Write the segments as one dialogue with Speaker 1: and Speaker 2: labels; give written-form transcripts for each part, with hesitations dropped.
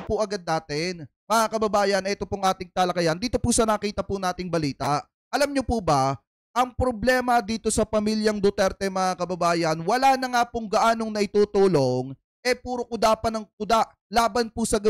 Speaker 1: po agad natin. Mga kababayan, ito pong ating talakayan. Dito po sa nakita po nating balita. Alam nyo po ba, ang problema dito sa pamilyang Duterte, mga kababayan, wala na nga pong gaanong naitutulong, puro kuda pa ng kuda laban po sa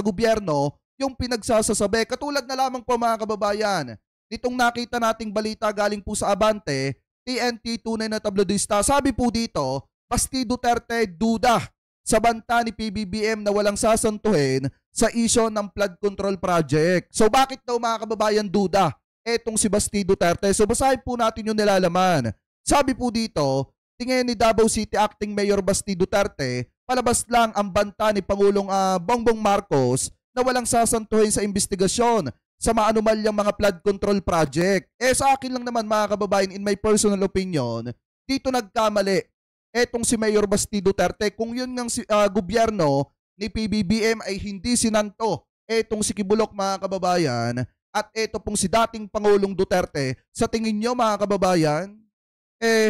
Speaker 1: gobyerno yung pinagsasasabi. Katulad na lamang po, mga kababayan, ditong nakita nating balita galing po sa Abante, TNT tunay na tablodista. Sabi po dito, Basti Duterte duda sa banta ni PBBM na walang sasantuhin sa isyo ng flood control project. So bakit daw, mga kababayan, duda etong si Basti Duterte? So basahin po natin yung nilalaman. Sabi po dito, tingin ni Davao City Acting Mayor Basti Duterte, palabas lang ang banta ni Pangulong Bongbong Marcos na walang sasantuhin sa investigasyon sa maanumalyang mga flood control project. Sa akin lang naman, mga kababayan, in my personal opinion, dito nagkamali etong si Mayor Basti Duterte. Kung yun ng gobyerno ni PBBM ay hindi sinanto etong si Kibulok, mga kababayan, at eto pong si dating Pangulong Duterte, sa tingin nyo, mga kababayan,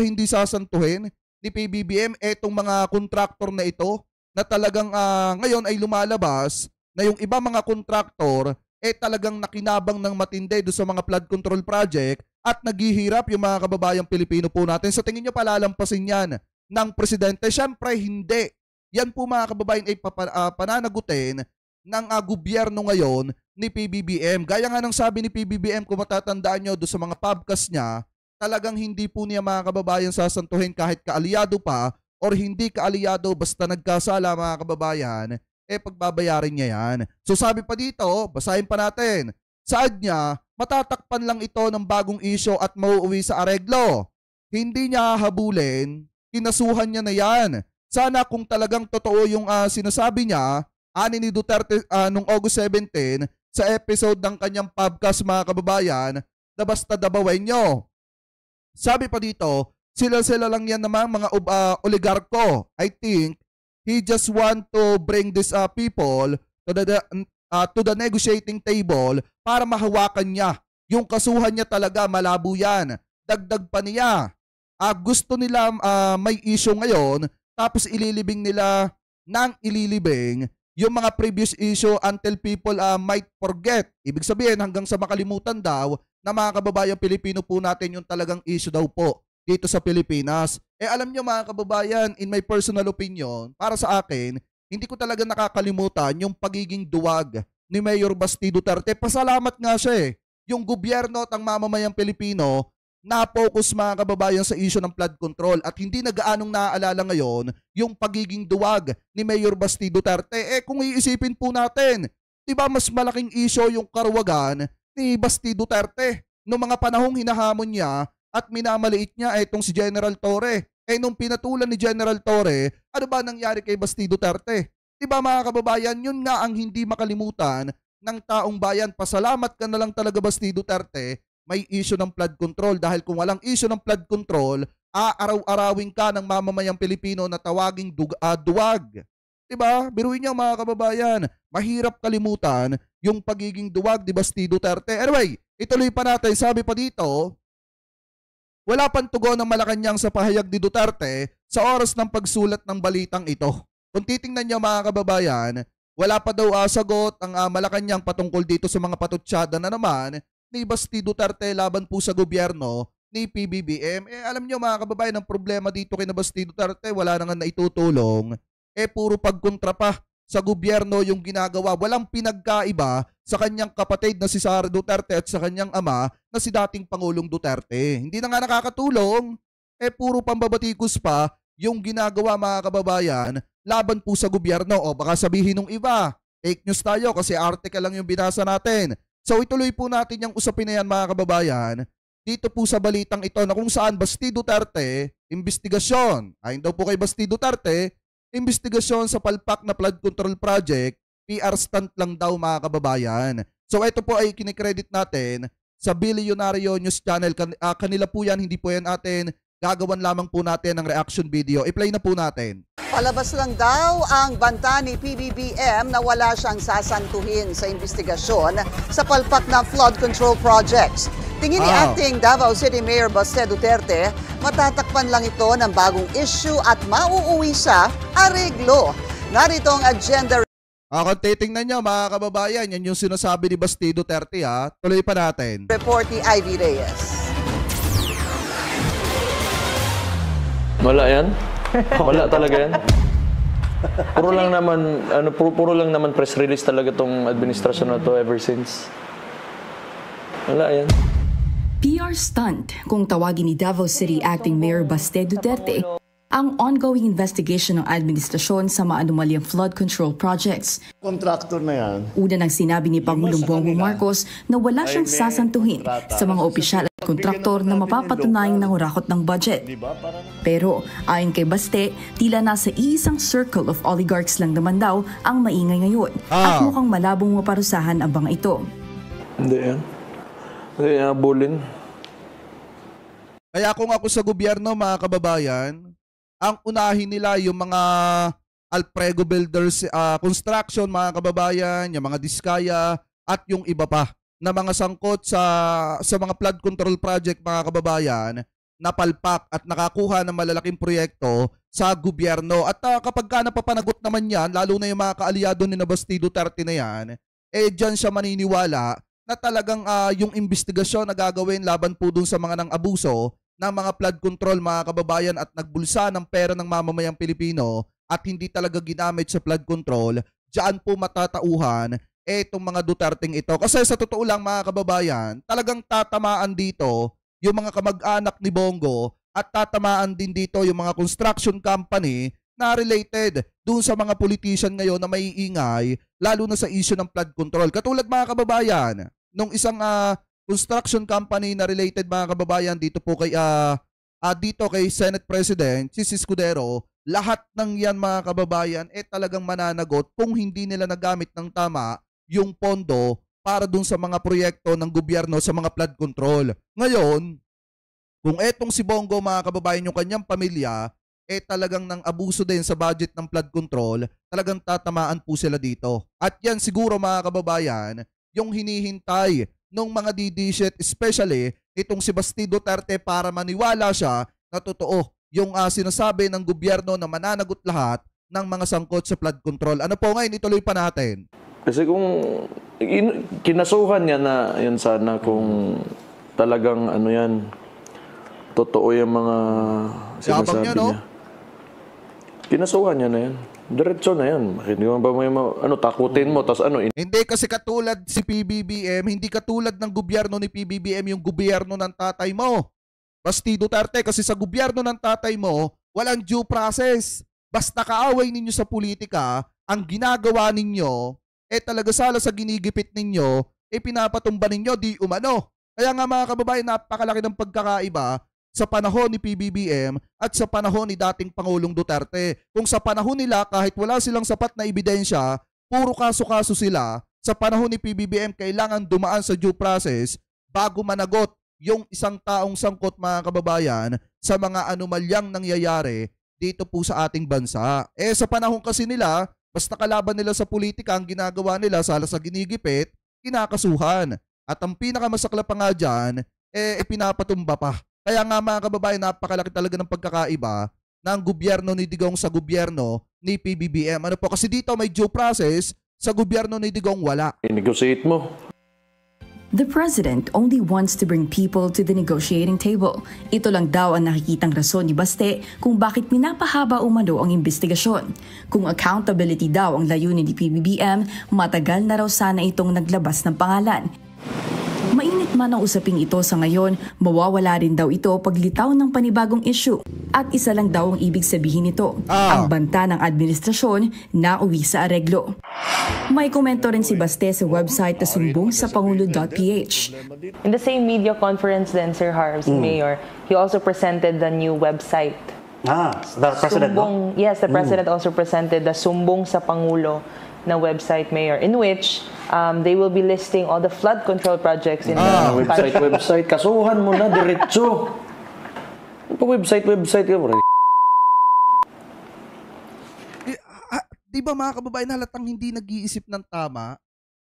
Speaker 1: hindi sasantuhin ni PBBM etong mga kontraktor na ito na talagang ngayon ay lumalabas na yung iba mga kontraktor talagang nakinabang ng matindi do sa mga flood control project at naghihirap yung mga kababayang Pilipino po natin. Sa tingin nyo, palalampasin yan ng presidente? Syempre hindi. Yan po, mga kababayan, ay pananagutin ng gobyerno ngayon ni PBBM. Gaya nga ng sabi ni PBBM, kung matatandaan nyo do sa mga podcast niya, talagang hindi po niya, mga kababayan, sasantuhin kahit kaalyado pa or hindi kaalyado, basta nagkasala, mga kababayan, pagbabayarin niya yan. So sabi pa dito, basahin pa natin, saad niya, matatakpan lang ito ng bagong isyo at mauuwi sa areglo. Hindi niya habulin, kinasuhan niya na yan. Sana kung talagang totoo yung sinasabi niya, ani ni Duterte nung August 17 sa episode ng kanyang podcast, mga kababayan, na basta dabawin nyo. Sabi pa dito, sila lang yan namang mga oligarko. I think he just want to bring these people to the negotiating table para mahawakan niya. Yung kasuhan niya talaga, malabo yan. Dagdag pa niya. Gusto nila may issue ngayon, tapos ililibing nila ng ililibing yung mga previous issue until people might forget. Ibig sabihin, hanggang sa makalimutan daw na mga kababayang Pilipino po natin yung talagang issue daw po dito sa Pilipinas. Alam nyo, mga kababayan, in my personal opinion, para sa akin, hindi ko talaga nakakalimutan yung pagiging duwag ni Mayor Basti Duterte. Pasalamat nga siya yung gobyerno at ang mamamayang Pilipino na-focus, mga kababayan, sa issue ng flood control at hindi na gaanong naaalala ngayon yung pagiging duwag ni Mayor Basti Duterte. Kung iisipin po natin, diba mas malaking issue yung karuwagan ni Basti Duterte noong mga panahong hinahamon niya at minamaliit niya itong si General Torre. Nung pinatulan ni General Torre, ano ba nangyari kay Basti Duterte? Diba, mga kababayan, yun nga ang hindi makalimutan ng taong bayan. Pasalamat ka na lang talaga, Basti Duterte, may issue ng flood control, dahil kung walang issue ng flood control, aaraw-arawin ka ng mamamayang Pilipino na tawaging duwag. Diba? Biruin niyo, mga kababayan, mahirap kalimutan yung pagiging duwag ni Basti Duterte. Anyway, ituloy pa natin. Sabi pa dito, wala pang tugon ng Malacanang sa pahayag ni Duterte sa oras ng pagsulat ng balitang ito. Kung titingnan niyo, mga kababayan, wala pa daw sagot ang Malacanang patungkol dito sa mga patutsyada na naman ni Basti Duterte laban po sa gobyerno ni PBBM. Alam niyo, mga kababayan, ang problema dito kay Basti Duterte, wala na nga naitutulong. Puro pagkontra pa sa gobyerno yung ginagawa. Walang pinagkaiba sa kanyang kapatid na si Sara Duterte at sa kanyang ama na si dating Pangulong Duterte. Hindi na nga nakakatulong. Puro pambabatikos pa yung ginagawa, mga kababayan, laban po sa gobyerno. O baka sabihin ng iba, fake news tayo kasi article lang yung binasa natin. So ituloy po natin yung usapin na yan, mga kababayan, dito po sa balitang ito na kung saan Basti Duterte, investigasyon. Ayon daw po kay Basti Duterte, investigasyon sa palpak na flood control project, PR stunt lang daw, mga kababayan. So ito po ay kinikredit natin sa Bilyonaryo News Channel. Kanila po yan, hindi po yan atin. Gagawan lamang po natin ng reaction video. I-play na po natin.
Speaker 2: Palabas lang daw ang banta ni PBBM na wala siyang sasantuhin sa investigasyon sa palpak ng flood control projects. Tingin ni Acting Davao City Mayor Basti Duterte, matatakpan lang ito ng bagong issue at mauuwi sa areglo. Narito ang agenda
Speaker 1: Kung titingnan nyo mga kababayan, yan yung sinasabi ni Basti Duterte ha. Tuloy pa natin.
Speaker 2: Report ni Ivy Reyes.
Speaker 3: Wala yan? Wala talaga yan? Puro lang naman press release talaga tong administrasyon na to ever since. Wala yan.
Speaker 4: PR stunt kung tawagin ni Davao City Acting Mayor Baste Duterte ang ongoing investigation ng administrasyon sa maanumalyang flood control projects.
Speaker 5: Contractor na yan.
Speaker 4: Una nang sinabi ni Pangulong Bongbong Marcos na wala siyang sasantuhin sa mga opisyal at kontraktor na mapapatunayang nangurakot ng budget. Pero ayon kay Baste, tila nasa iisang circle of oligarchs lang naman daw ang maingay ngayon at mukhang malabong maparusahan ang mga ito.
Speaker 3: Hindi yan. Hindi yan, bulin.
Speaker 1: Kaya kung ako sa gobyerno mga kababayan, ang unahin nila yung mga Alprego Builders Construction mga kababayan, yung mga Diskaya at yung iba pa na mga sangkot sa mga flood control project mga kababayan na palpak at nakakuha ng malalaking proyekto sa gobyerno. At kapag ka napapanagot naman yan, lalo na yung mga kaalyado ni Basti Duterte na yan, dyan siya maniniwala na talagang yung investigasyon na gagawin laban po dun sa mga nang abuso ng mga flood control mga kababayan at nagbulsa ng pera ng mamamayang Pilipino at hindi talaga ginamit sa flood control, diyan po matatauhan itong mga Duterteng ito. Kasi sa totoo lang mga kababayan, talagang tatamaan dito yung mga kamag-anak ni Bongo at tatamaan din dito yung mga construction company na related dun sa mga politician ngayon na maiingay lalo na sa issue ng flood control. Katulad mga kababayan, nung isang construction company na related mga kababayan dito po kay Senate President si Escudero, lahat ng yan mga kababayan talagang mananagot kung hindi nila nagamit ng tama yung pondo para dun sa mga proyekto ng gobyerno sa mga flood control. Ngayon, kung etong si Bongo mga kababayan yung kanyang pamilya talagang nang abuso din sa budget ng flood control, talagang tatamaan po sila dito. At yan siguro mga kababayan yung hinihintay nung mga DD-shit, especially itong si Basti Duterte para maniwala siya na totoo yung sinasabi ng gobyerno na mananagot lahat ng mga sangkot sa flood control. Ano po ngayon, ituloy pa natin.
Speaker 3: Kasi kung kinasuhan niya na yun sana kung talagang totoo yung mga sinasabi
Speaker 1: niya, no?
Speaker 3: Kinasuhan niya na yan. Diretso na yan. Hindi mo ba takutin mo, tas
Speaker 1: Hindi kasi katulad si PBBM, hindi katulad ng gobyerno ni PBBM yung gobyerno ng tatay mo. Basti Duterte, kasi sa gobyerno ng tatay mo, walang due process. Basta kaaway ninyo sa politika, ang ginagawa ninyo, talaga sala sa ginigipit ninyo, pinapatumba ninyo, di umano. Kaya nga mga kababayan, napakalaki ng pagkakaiba sa panahon ni PBBM at sa panahon ni dating Pangulong Duterte. Kung sa panahon nila, kahit wala silang sapat na ebidensya, puro kaso-kaso sila, sa panahon ni PBBM kailangan dumaan sa due process bago managot yung isang taong sangkot mga kababayan sa mga anomalyang nangyayari dito po sa ating bansa. Sa panahon kasi nila, basta kalaban nila sa politika, ang ginagawa nila sala sa ginigipit, kinakasuhan. At ang pinakamasaklap pa nga dyan, pinapatumba pa. Kaya nga mga kababayan, napakalaki talaga ng pagkakaiba ng gobyerno ni Digong sa gobyerno ni PBBM. Ano po? Kasi dito may due process, sa gobyerno ni Digong wala.
Speaker 3: I-negotiate mo.
Speaker 4: The president only wants to bring people to the negotiating table. Ito lang daw ang nakikitang rason ni Baste kung bakit pinapahaba umano ang investigasyon. Kung accountability daw ang layunin ni PBBM, matagal na raw sana itong naglabas ng pangalan. Mainit man ang usaping ito sa ngayon, mawawala rin daw ito paglitaw ng panibagong issue. At isa lang daw ang ibig sabihin nito, ang banta ng administrasyon na uwi sa areglo. May komento rin si Baste sa website na sumbongsapangulo.ph.
Speaker 6: In the same media conference then, Sir Harves, Mayor, he also presented the new website.
Speaker 5: The president, no?
Speaker 6: Yes, the president also presented the Sumbong sa Pangulo na website, Mayor, in which they will be listing all the flood control projects in the country.
Speaker 3: Website. Kasuhan mo na, diretso. Website ka, bro.
Speaker 1: Di ba mga kababayan, halatang hindi nag-iisip ng tama?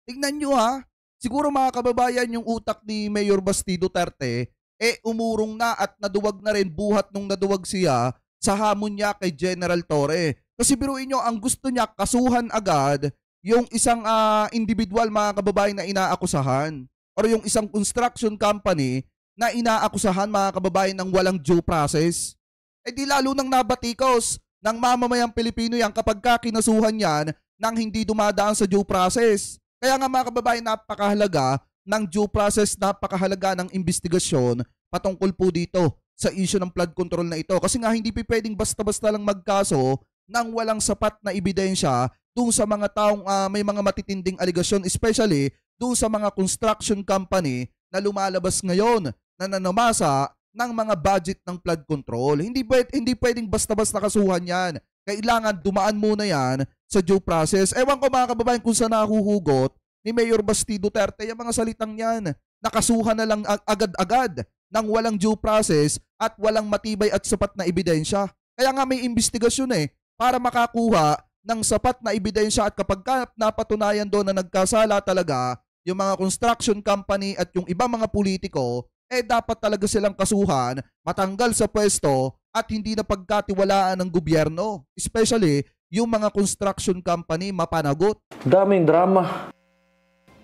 Speaker 1: Tignan nyo ha, siguro mga kababayan, yung utak ni Mayor Basti Duterte, umurong na at naduwag na rin buhat nung naduwag siya sa hamon niya kay General Torre. Kasi biruin nyo, ang gusto niya kasuhan agad yung isang individual mga kababayan na inaakusahan or yung isang construction company na inaakusahan mga kababayan ng walang due process. Eh di lalo nang nabatikos ng mamamayang Pilipino yan kapag kinasuhan yan nang hindi dumadaan sa due process. Kaya nga mga kababayan, napakahalaga ng due process, napakahalaga ng investigasyon patungkol po dito sa issue ng flood control na ito. Kasi nga hindi pwedeng basta-basta lang magkaso nang walang sapat na ebidensya doon sa mga taong may mga matitinding aligasyon, especially doon sa mga construction company na lumalabas ngayon na nanamasa ng mga budget ng flood control. Hindi pwedeng basta-basta kasuhan yan. Kailangan dumaan muna yan sa due process. Ewan ko mga kababayan kung saan nahuhugot ni Mayor Basti Duterte yung mga salitang yan. Nakasuhan na lang agad-agad ng walang due process at walang matibay at sapat na ebidensya. Kaya nga may investigasyon para makakuha ng sapat na ebidensya at kapag napatunayan doon na nagkasala talaga yung mga construction company at yung ibang mga politiko, dapat talaga silang kasuhan, matanggal sa pwesto at hindi na pagkatiwalaan ng gobyerno. Especially yung mga construction company mapanagot.
Speaker 3: Daming drama.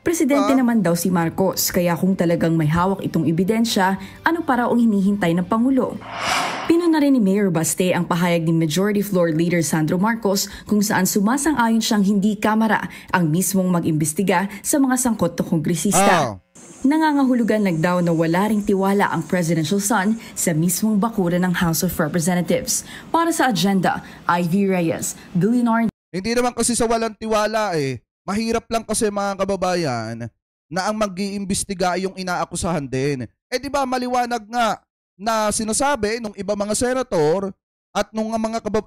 Speaker 4: Presidente naman daw si Marcos, kaya kung talagang may hawak itong ebidensya, ano para ang hinihintay ng Pangulo? Pinuna rin ni Mayor Baste ang pahayag ni Majority Floor Leader Sandro Marcos kung saan sumasang-ayon siyang hindi kamara ang mismong mag-imbestiga sa mga sangkot na kongresista. Nangangahulugan daw na wala ring tiwala ang presidential son sa mismong bakura ng House of Representatives. Para sa agenda, Ivy Reyes, billionaire.
Speaker 1: Hindi naman kasi sa walang tiwala Mahirap lang kasi mga kababayan na ang mag-iimbestiga yung inaakusahan din. Di ba maliwanag nga na sinasabi nung ibang mga senator at nung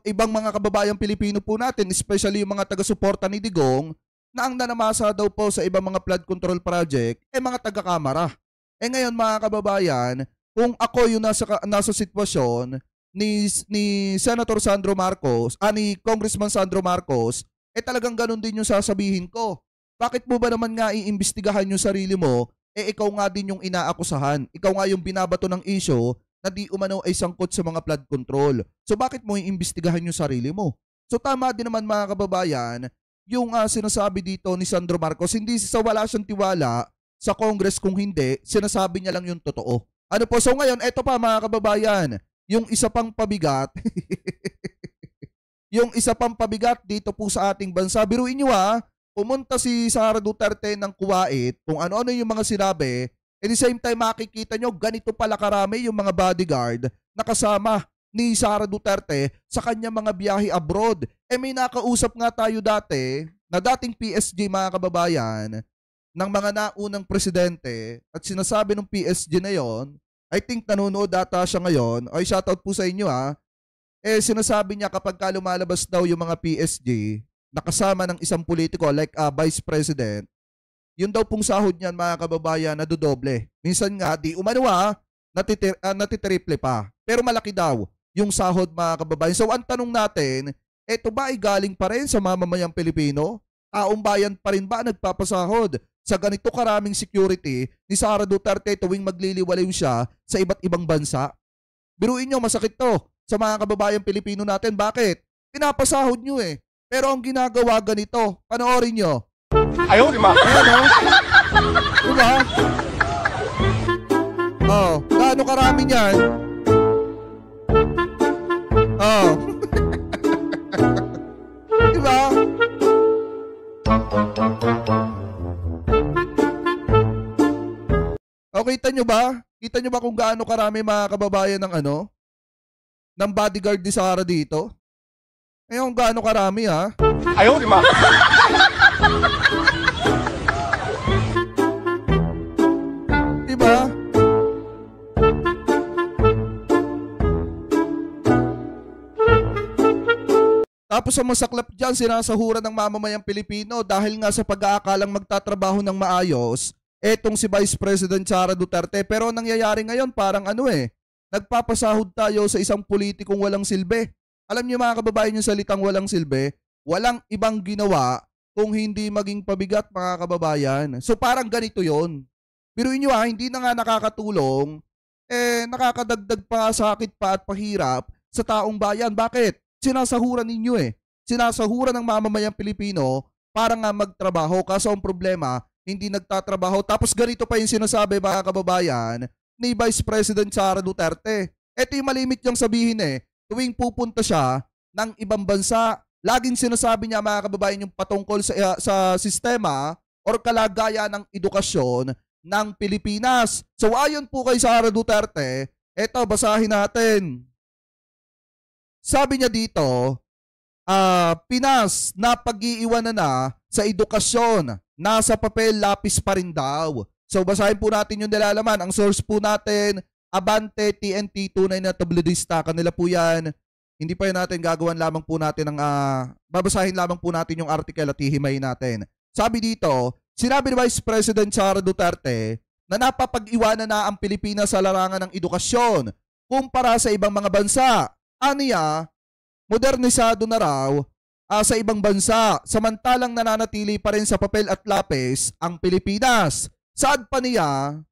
Speaker 1: ibang mga kababayang Pilipino po natin, especially yung mga taga-suporta ni Digong, na ang nanamasa daw po sa ibang mga flood control project, mga taga-kamara. Ngayon mga kababayan, kung ako yung nasa sitwasyon ni Senator Sandro Marcos, ni Congressman Sandro Marcos, talagang ganun din yung sasabihin ko. Bakit mo ba naman nga iimbestigahan yung sarili mo, ikaw nga din yung inaakusahan. Ikaw nga yung binabato ng issue na di umano ay sangkot sa mga flood control. So bakit mo iimbestigahan yung sarili mo? So tama din naman mga kababayan, yung sinasabi dito ni Sandro Marcos, hindi sa wala siyang tiwala sa Congress, kung hindi, sinasabi niya lang yung totoo. Ano po, so ngayon, eto pa mga kababayan, yung isa pang pabigat, yung isa pang pabigat dito po sa ating bansa. Biruin nyo pumunta si Sara Duterte ng Kuwait, kung ano-ano yung mga sinabi, at the same time makikita nyo, ganito pala karami yung mga bodyguard na kasama ni Sara Duterte sa kanya mga biyahe abroad. May nakausap nga tayo dati, na dating PSG mga kababayan, ng mga naunang presidente, at sinasabi ng PSG na yon, I think nanonood data siya ngayon, ay shoutout po sa inyo sinasabi niya kapag lumalabas daw yung mga PSG, nakasama ng isang politiko like Vice President, yun daw pong sahod niyan mga kababayan na dodoble. Minsan nga, di umano natitriple pa. Pero malaki daw yung sahod mga kababayan. So ang tanong natin, eto ba ay galing pa rin sa mamamayang Pilipino? Taong bayan pa rin ba nagpapasahod sa ganito karaming security ni Sara Duterte tuwing magliliwalaw siya sa iba't ibang bansa? Biruin nyo, masakit to sa mga kababayang Pilipino natin. Bakit? Pinapasahod nyo Pero ang ginagawa ganito, panoorin nyo.
Speaker 7: Ayaw, di ba?
Speaker 1: Diba? Gaano karami niyan? Diba? Kita nyo ba? Kita nyo ba kung gaano karami mga kababayan ng bodyguard ni Sara dito? Ngayon, gaano karami
Speaker 7: Ayaw, di ba?
Speaker 1: Diba? Tapos ang masaklap dyan, sinasahuran ng mamamayang Pilipino dahil nga sa pag-aakalang magtatrabaho ng maayos, etong si Vice President Sara Duterte. Pero nangyayari ngayon parang nagpapasahod tayo sa isang politikong walang silbi. Alam niyo mga kababayan yung salitang walang silbi, walang ibang ginawa kung hindi maging pabigat mga kababayan. So parang ganito yon. Biruin nyo hindi na nga nakakatulong, nakakadagdag pa sakit pa at pahirap sa taong bayan. Bakit? Sinasahuran ninyo Sinasahuran ng mamamayang Pilipino para nga magtrabaho. Kaso ang problema, hindi nagtatrabaho. Tapos ganito pa yung sinasabi, mga kababayan, ni Vice President Sara Duterte. Ito yung malimit niyang sabihin tuwing pupunta siya ng ibang bansa, laging sinasabi niya, mga kababayan, yung patungkol sa sistema or kalagayan ng edukasyon ng Pilipinas. So ayon po kay Sara Duterte, eto basahin natin. Sabi niya dito, Pinas na pag-iiwanan na sa edukasyon, nasa papel lapis pa rin daw. So basahin po natin yung nilalaman. Ang source po natin, Abante, TNT, tunay na tabloidista. Kanila po yan. Hindi pa yun natin gagawan lamang po natin ng babasahin lamang po natin yung article at hihimayin natin. Sabi dito, sinabi ni Vice President Sara Duterte na napapag-iwanan na ang Pilipinas sa larangan ng edukasyon kumpara sa ibang mga bansa. Aniya, modernisado na raw sa ibang bansa, samantalang nananatili pa rin sa papel at lapis ang Pilipinas. Saan pa niya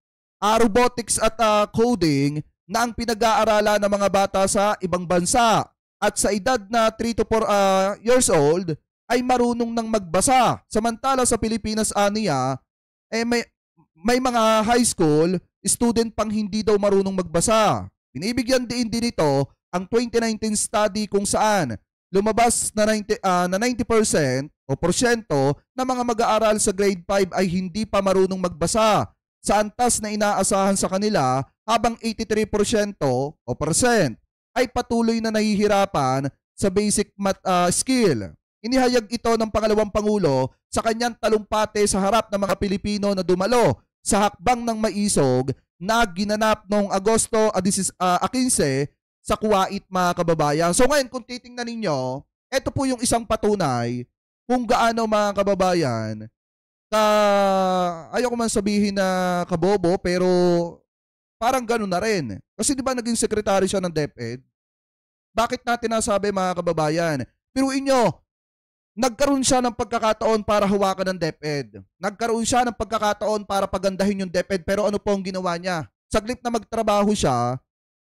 Speaker 1: robotics at coding na ang pinag-aaralan ng mga bata sa ibang bansa at sa edad na 3 to 4 years old ay marunong nang magbasa. Samantala sa Pilipinas, aniya, may mga high school student pang hindi daw marunong magbasa. Binibigyan din ito ang 2019 study kung saan lumabas na 90% o porsyento na mga mag-aaral sa grade 5 ay hindi pa marunong magbasa sa antas na inaasahan sa kanila, habang 83% o percent ay patuloy na nahihirapan sa basic math skill. Inihayag ito ng pangalawang Pangulo sa kanyang talumpate sa harap ng mga Pilipino na dumalo sa hakbang ng maisog na ginanap noong Agosto 15 sa Kuwait, mga kababayan. So ngayon, kung titingnan ninyo, ito po yung isang patunay kung gaano, mga kababayan, ayoko man sabihin na kabobo, pero parang gano'n na rin. Kasi di ba naging sekretary siya ng DepEd? Bakit natin nasabi, mga kababayan? Pero inyo, nagkaroon siya ng pagkakataon para hawakan ng DepEd. Nagkaroon siya ng pagkakataon para pagandahin yung DepEd, pero ano po ang ginawa niya? Saglit na magtrabaho siya,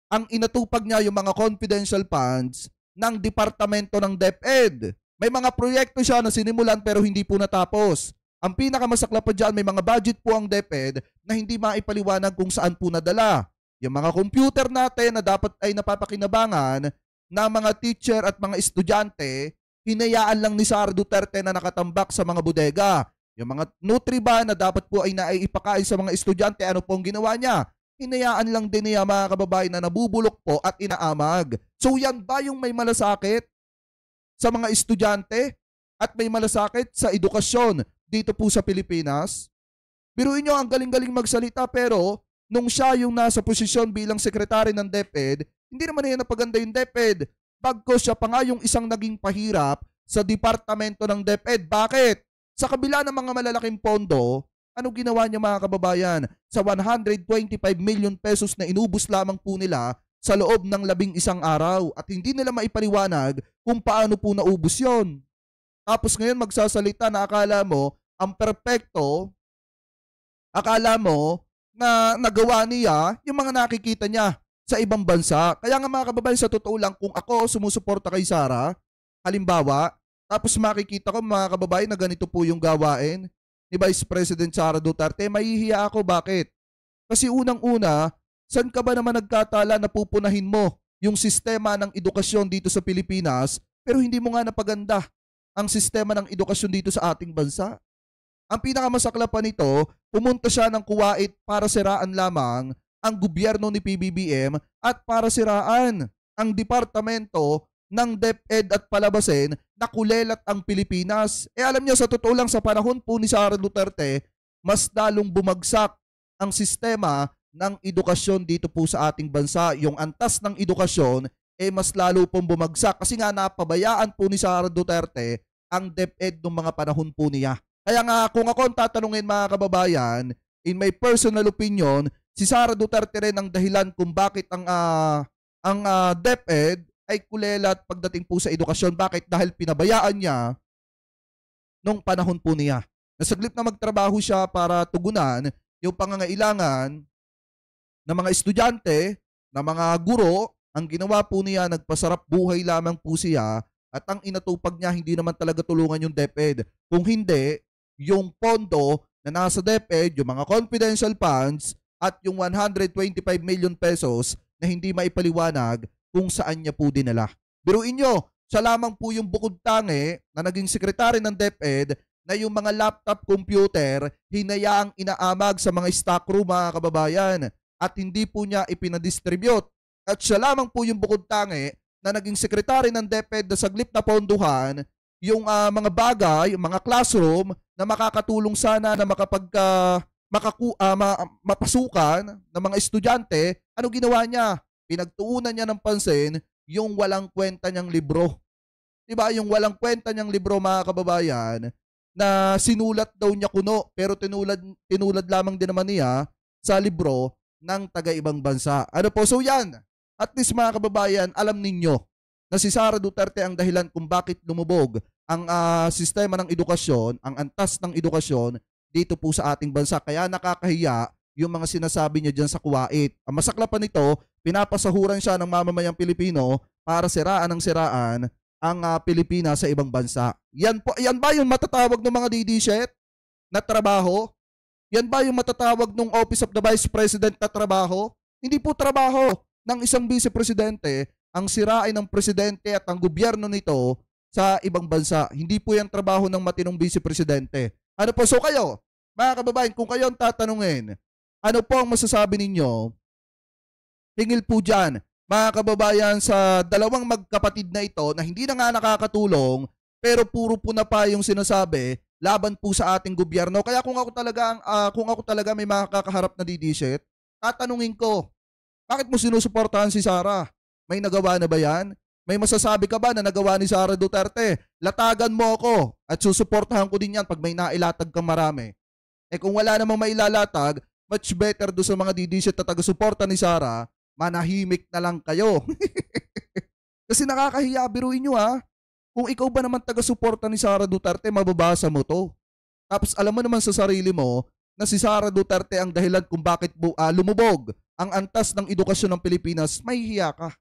Speaker 1: ang inatupag niya yung mga confidential funds ng departamento ng DepEd. May mga proyekto siya na sinimulan pero hindi po natapos. Ang pinakamasaklap pa dyan, may mga budget po ang DepEd na hindi maipaliwanag kung saan po nadala. Yung mga computer natin na dapat ay napapakinabangan ng mga teacher at mga estudyante, hinayaan lang ni Sara Duterte na nakatambak sa mga bodega. Yung mga Nutriban na dapat po ay naipakain sa mga estudyante, ano po ang ginawa niya? Hinayaan lang din niya, mga kababayan, na nabubulok po at inaamag. So yan ba yung may malasakit sa mga estudyante at may malasakit sa edukasyon dito po sa Pilipinas? Biruin nyo, ang galing-galing magsalita, pero nung siya yung nasa posisyon bilang sekretary ng DepEd, hindi naman niya napaganda yung DepEd. Bagko siya pa nga yung isang naging pahirap sa departamento ng DepEd. Bakit? Sa kabila ng mga malalaking pondo, ano ginawa niya, mga kababayan? Sa 125 million pesos na inubos lamang po nila sa loob ng 11 araw at hindi nila maipaliwanag kung paano po naubos yon. Tapos ngayon magsasalita na akala mo ang perpekto, akala mo na nagawa niya yung mga nakikita niya sa ibang bansa. Kaya nga, mga kababayan, sa totoo lang, kung ako sumusuporta kay Sara, halimbawa, tapos makikita ko, mga kababayan, na ganito po yung gawain ni Vice President Sara Duterte, mahihiya ako. Bakit? Kasi unang-una, saan ka ba naman nagkatala na pupunahin mo yung sistema ng edukasyon dito sa Pilipinas, pero hindi mo nga napaganda ang sistema ng edukasyon dito sa ating bansa? Ang pinakamasaklap pa nito, pumunta siya ng Kuwait para siraan lamang ang gobyerno ni PBBM at para siraan ang departamento ng DepEd at palabasin na kulelat ang Pilipinas. Alam niyo, sa totoo lang, sa panahon po ni Sara Duterte, mas lalong bumagsak ang sistema ng edukasyon dito po sa ating bansa. Yung antas ng edukasyon mas lalo pong bumagsak kasi nga napabayaan po ni Sara Duterte ang DepEd ng mga panahon po niya. Kaya nga, kung ako ang tatanungin, mga kababayan, in my personal opinion, si Sara Duterte rin ang dahilan kung bakit ang DepEd ay kulelat pagdating po sa edukasyon. Bakit? Dahil pinabayaan niya nung panahon po niya. Nasaglip na magtrabaho siya para tugunan yung pangangailangan ng mga estudyante, ng mga guro. Ang ginawa po niya, nagpasarap buhay lamang po siya at ang inatupag niya hindi naman talaga tulungan yung DepEd. Kung hindi, yung pondo na nasa DepEd, yung mga confidential funds at yung 125 million pesos na hindi maipaliwanag kung saan niya po dinala. Biruin nyo, siya lamang po yung bukod tangi na naging sekretary ng DepEd na yung mga laptop computer hinayaang inaamag sa mga stock room, mga kababayan, at hindi po niya ipinadistribute. At siya lamang po yung bukod tangi na naging sekretary ng DepEd na saglip na ponduhan yung mga bagay, yung mga classroom na makakatulong sana na mapasukan ng mga estudyante. Ano ginawa niya? Pinagtuunan niya ng pansin yung walang kwenta niyang libro. Diba? Yung walang kwenta niyang libro, mga kababayan, na sinulat daw niya kuno pero tinulad lamang din naman niya sa libro ng taga-ibang bansa. Ano po? So yan, at least mga kababayan, alam ninyo na si Sara Duterte ang dahilan kung bakit lumubog ang sistema ng edukasyon, ang antas ng edukasyon dito po sa ating bansa. Kaya nakakahiya yung mga sinasabi niya dyan sa Kuwait. Ang masaklapan nito, pinapasahuran siya ng mamamayang Pilipino para siraan ng siraan ang Pilipinas sa ibang bansa. Yan ba yung matatawag ng mga DD-shit na trabaho? Yan ba yung matatawag ng Office of the Vice President na trabaho? Hindi po trabaho ng isang vice presidente ang sirain ng presidente at ang gobyerno nito sa ibang bansa. Hindi po yan trabaho ng matinong vice presidente. Ano po? So kayo, mga kababayan, kung kayo ang tatanungin, ano po ang masasabi ninyo? Tingil po dyan, mga kababayan, sa dalawang magkapatid na ito na hindi na nga nakakatulong pero puro po na pa yung sinasabi laban po sa ating gobyerno. Kaya kung ako talaga may makakaharap na DD-shit, tatanungin ko, bakit mo sinusuportahan si Sara? May nagawa na ba yan? May masasabi ka ba na nagawa ni Sara Duterte? Latagan mo ako at susuportahan ko din yan pag may nailatag kang marami. Eh kung wala namang mailalatag, much better do sa mga DD-shit na taga-suporta ni Sara, manahimik na lang kayo. Kasi nakakahiya, biruin nyo ha. Kung ikaw ba naman taga-suporta ni Sara Duterte, mababasa mo to. Tapos alam mo naman sa sarili mo na si Sara Duterte ang dahilan kung bakit lumubog ang antas ng edukasyon ng Pilipinas, mahihiya ka.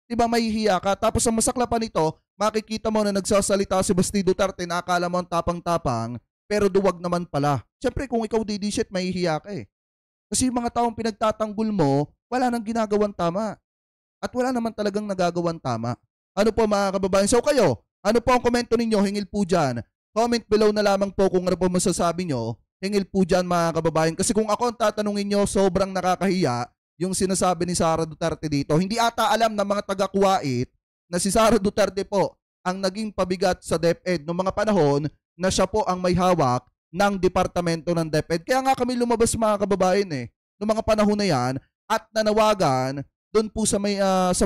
Speaker 1: Diba mahihiya ka? Tapos ang masaklapan nito, makikita mo na nagsasalita si Basti Duterte na akala mo ang tapang-tapang, pero duwag naman pala. Siyempre kung ikaw DD-shit, mahihiya ka eh. Kasi yung mga taong pinagtatanggol mo, wala nang ginagawang tama. At wala naman talagang nagagawang tama. Ano po mga kababayan? So kayo, ano po ang komento ninyo? Hingil po dyan. Comment below na lamang po kung ano po masasabi nyo. Hingil po dyan mga kababayan. Kasi kung ako ang tatanungin nyo, sobrang nakakahiya yung sinasabi ni Sara Duterte dito. Hindi ata alam ng mga taga-Kuwait na si Sara Duterte po ang naging pabigat sa DepEd noong mga panahon na siya po ang may hawak ng departamento ng DepEd. Kaya nga kami lumabas mga kababayan noong mga panahon na yan at nanawagan doon po sa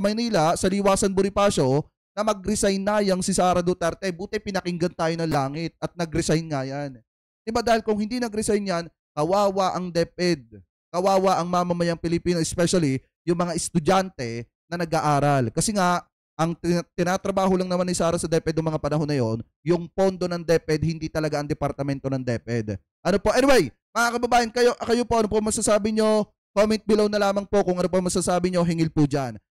Speaker 1: Maynila, sa Liwasan Bonifacio, na mag-resign na yung si Sara Duterte. Buti pinakinggan tayo ng langit at nag-resign nga yan. Diba dahil kung hindi nag-resign yan, kawawa ang DepEd. Kawawa ang mamamayang Pilipino, especially yung mga estudyante na nag-aaral. Kasi nga, ang tinatrabaho lang naman ni Sara sa DepEd ng mga panahon na yon, yung pondo ng DepEd, hindi talaga ang departamento ng DepEd. Ano po? Anyway, mga kababayan, kayo po, ano po masasabi nyo? Comment below na lamang po kung ano po masasabi nyo, hingil po dyan.